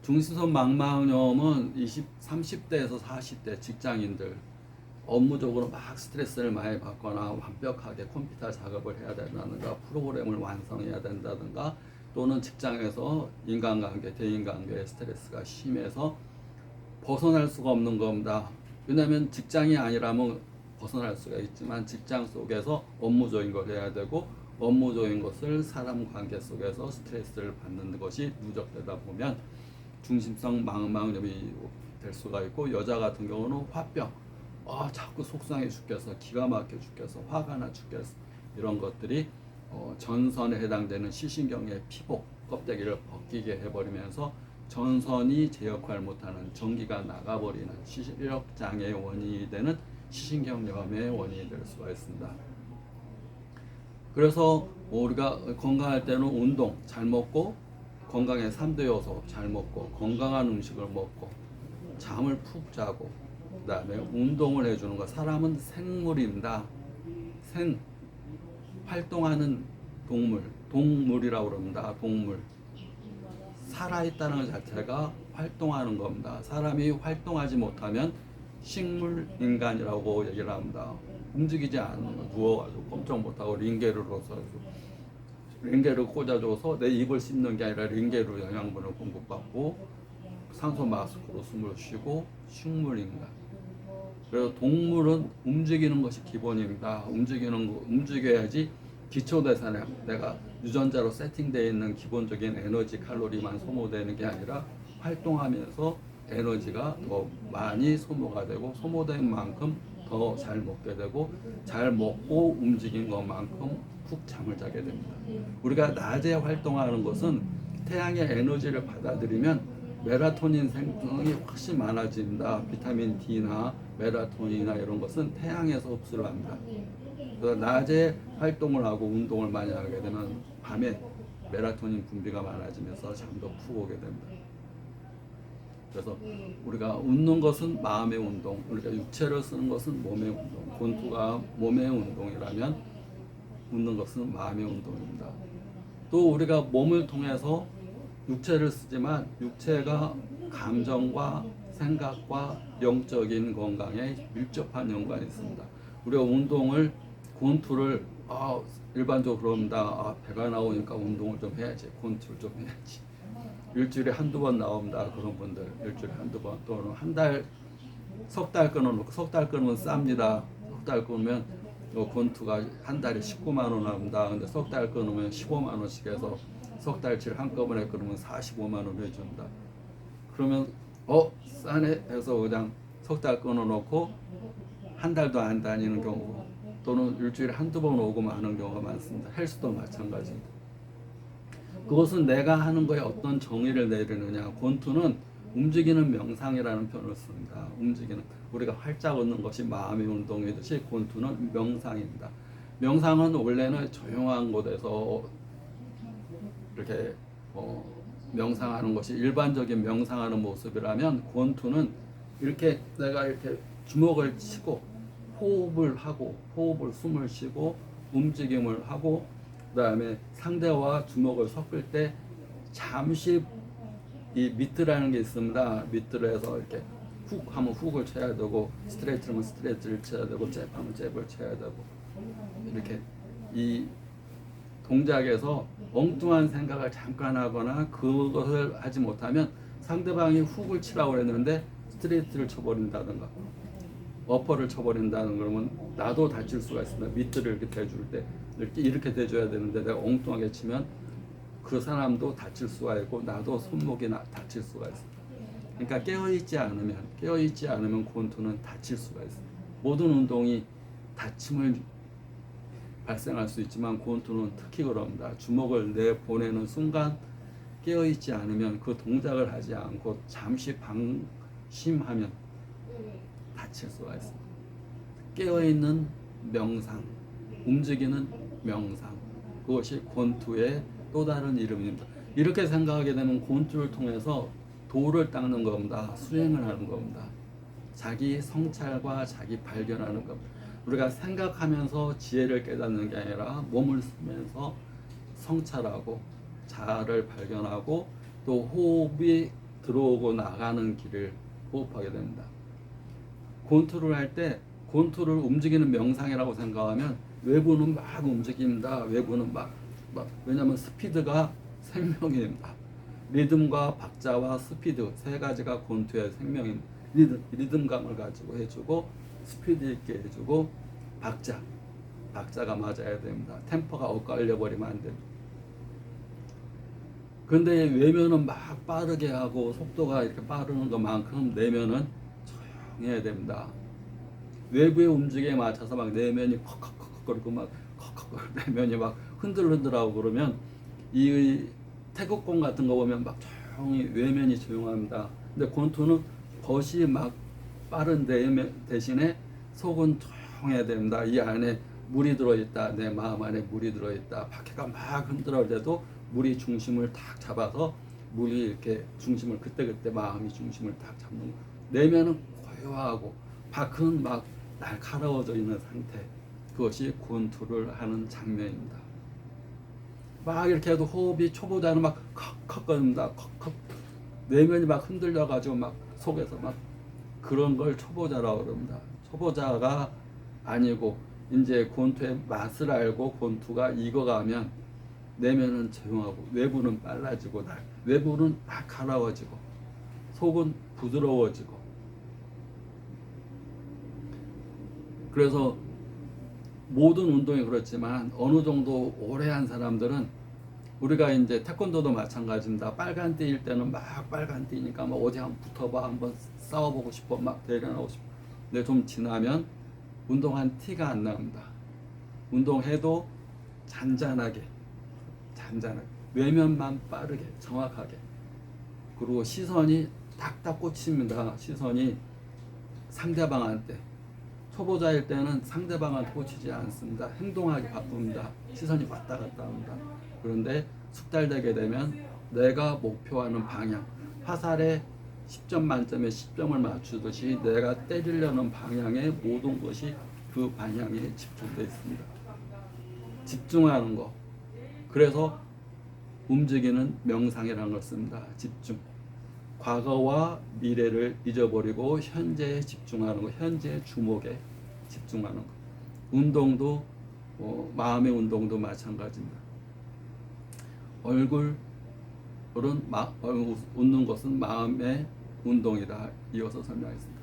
중심선 망막염은 30대에서 40대 직장인들 업무적으로 막 스트레스를 많이 받거나 완벽하게 컴퓨터 작업을 해야 된다든가 프로그램을 완성해야 된다든가 또는 직장에서 인간관계, 대인관계의 스트레스가 심해서 벗어날 수가 없는 겁니다. 왜냐하면 직장이 아니라면 벗어날 수가 있지만 직장 속에서 업무적인 걸 해야 되고 업무적인 것을 사람 관계 속에서 스트레스를 받는 것이 누적되다 보면 중심성 망막염이 될 수가 있고, 여자 같은 경우는 화병, 자꾸 속상해 죽겠어, 기가 막혀 죽겠어, 화가 나 죽겠어, 이런 것들이 전선에 해당되는 시신경의 피복 껍데기를 벗기게 해버리면서 전선이 제 역할을 못하는 전기가 나가버리는 시력 장애의 원인이 되는 시신경염의 원인이 될 수가 있습니다. 그래서 우리가 건강할 때는 운동 잘 먹고, 건강의 3대 요소 잘 먹고, 건강한 음식을 먹고, 잠을 푹 자고, 그 다음에 운동을 해주는 것. 사람은 생물입니다. 활동하는 동물이라고 그럽니다. 동물. 살아있다는 것 자체가 활동하는 겁니다. 사람이 활동하지 못하면 식물 인간이라고 얘기를 합니다. 움직이지 않는 거, 누워가지고 꼼짝 못하고 링게를 꽂아줘서 내 입을 씹는 게 아니라 링게로 영양분을 공급받고 산소 마스크로 숨을 쉬고 식물 인간. 그래서 동물은 움직이는 것이 기본입니다. 움직여야지 기초대사량, 내가 유전자로 세팅되어 있는 기본적인 에너지 칼로리만 소모되는 게 아니라 활동하면서 에너지가 더 많이 소모가 되고, 소모된 만큼 더 잘 먹게 되고, 잘 먹고 움직인 것만큼 푹 잠을 자게 됩니다. 우리가 낮에 활동하는 것은 태양의 에너지를 받아들이면 멜라토닌 생성이 훨씬 많아집니다. 비타민 D나 멜라토닌이나 이런 것은 태양에서 흡수를 합니다. 그래서 낮에 활동을 하고 운동을 많이 하게 되면 밤에 멜라토닌 분비가 많아지면서 잠도 푹 오게 됩니다. 그래서 우리가 웃는 것은 마음의 운동, 우리가 육체를 쓰는 것은 몸의 운동, 권투가 몸의 운동이라면 웃는 것은 마음의 운동입니다. 또 우리가 몸을 통해서 육체를 쓰지만 육체가 감정과 생각과 영적인 건강에 밀접한 연관이 있습니다. 우리가 운동을, 권투를 일반적으로 그럽니다. 배가 나오니까 운동을 좀 해야지, 권투를 좀 해야지. 일주일에 한두 번 나옵니다. 그런 분들 일주일에 한두 번, 또는 한 달, 석 달 끊어놓고, 석 달 끊으면 쌉니다. 석 달 끊으면 권투가 한 달에 19만 원 나옵니다. 근데 석 달 끊으면 15만 원씩 해서 석 달치를 한꺼번에 끊으면 45만 원 해줍니다. 그러면 싸네 해서 그냥 석 달 끊어놓고 한 달도 안 다니는 경우, 또는 일주일에 한두 번 오고 마는 경우가 많습니다. 헬스도 마찬가지입니다. 그것은 내가 하는 거에 어떤 정의를 내리느냐. 권투는 움직이는 명상이라는 표현을 씁니다. 우리가 활짝 웃는 것이 마음의 운동이듯이 권투는 명상입니다. 명상은 원래는 조용한 곳에서 이렇게 명상하는 것이 일반적인 명상하는 모습이라면, 권투는 이렇게 내가 이렇게 주먹을 치고 호흡을 숨을 쉬고 움직임을 하고, 그 다음에 상대와 주먹을 섞을 때 잠시 이 미트라는 게 있습니다. 미트를 해서 이렇게 훅 하면 훅을 쳐야 되고, 스트레이트 하면 스트레이트를 쳐야 되고, 잽 하면 잽을 쳐야 되고, 이렇게 이 동작에서 엉뚱한 생각을 잠깐 하거나 그것을 하지 못하면 상대방이 훅을 치라고 했는데 스트레이트를 쳐버린다든가 어퍼를 쳐버린다는 그러면 나도 다칠 수가 있습니다. 미트를 이렇게 대줄 때 이렇게 대줘야 되는데 내가 엉뚱하게 치면 그 사람도 다칠 수가 있고 나도 손목이 다칠 수가 있습니다. 그러니까 깨어있지 않으면 권투는 다칠 수가 있습니다. 모든 운동이 다침을 발생할 수 있지만 권투는 특히 그럽니다. 주먹을 내보내는 순간 깨어있지 않으면, 그 동작을 하지 않고 잠시 방심하면 다칠 수가 있습니다. 깨어있는 명상, 움직이는 명상, 그것이 권투의 또 다른 이름입니다. 이렇게 생각하게 되면 권투를 통해서 도를 닦는 겁니다. 수행을 하는 겁니다. 자기 성찰과 자기 발견하는 겁니다. 우리가 생각하면서 지혜를 깨닫는 게 아니라 몸을 쓰면서 성찰하고 자아를 발견하고, 또 호흡이 들어오고 나가는 길을 호흡하게 됩니다. 권투를 할 때 권투를 움직이는 명상이라고 생각하면 외부는 막 움직입니다. 외부는 왜냐하면 스피드가 생명입니다. 리듬과 박자와 스피드 세 가지가 권투의 생명입니다. 리듬감을 가지고 해주고 스피드 있게 해주고 박자가 맞아야 됩니다. 템포가 엇갈려 버리면 안 됩니다. 그런데 외면은 막 빠르게 하고 속도가 이렇게 빠르는 것만큼 내면은 조용해야 됩니다. 외부의 움직임에 맞춰서 막 내면이 컥컥컥거리고 막 컥컥 내면이 막 흔들흔들하고 그러면 이 태극권 같은 거 보면 막 조용히 외면이 조용합니다. 근데 권투는 겉이 막 빠른 대신에 속은 조용해야 됩니다. 이 안에 물이 들어있다. 내 마음 안에 물이 들어있다. 바퀴가 막 흔들어올 때도 물이 중심을 탁 잡아서 물이 이렇게 중심을 그때그때 마음이 중심을 탁 잡는 거. 내면은 고요하고 밖은 막 날카로워져 있는 상태. 그것이 권투를 하는 장면입니다. 막 이렇게 해도 호흡이 초보자는 막 컥컥거립니다. 컥컥 내면이 막 흔들려 가지고 막 속에서 막 그런 걸 초보자라고 그럽니다. 초보자가 아니고 이제 권투의 맛을 알고 권투가 익어가면 내면은 조용하고 외부는 빨라지고 외부는 날카로워지고 속은 부드러워지고. 그래서 모든 운동이 그렇지만 어느 정도 오래 한 사람들은 우리가 이제 태권도도 마찬가지입니다. 빨간 띠일 때는 막 빨간 띠니까 막 어디 한번 붙어봐, 한번 싸워보고 싶어, 막 대련하고 싶어. 근데 좀 지나면 운동한 티가 안 납니다. 운동해도 잔잔하게 외면만 빠르게 정확하게. 그리고 시선이 딱딱 꽂힙니다. 시선이 상대방한테. 초보자일 때는 상대방한테 꽂히지 않습니다. 행동하기 바쁩니다. 시선이 왔다 갔다 합니다. 그런데 숙달되게 되면 내가 목표하는 방향, 화살에 10점 만점에 10점을 맞추듯이 내가 때리려는 방향의 모든 것이 그 방향에 집중되어 있습니다. 집중하는 거. 그래서 움직이는 명상이라는 걸 씁니다. 집중. 과거와 미래를 잊어버리고 현재에 집중하는 거, 현재의 주목에 집중하는 거. 운동도 마음의 운동도 마찬가지입니다. 얼굴은 웃는 것은 마음의 운동이다. 이어서 설명했습니다.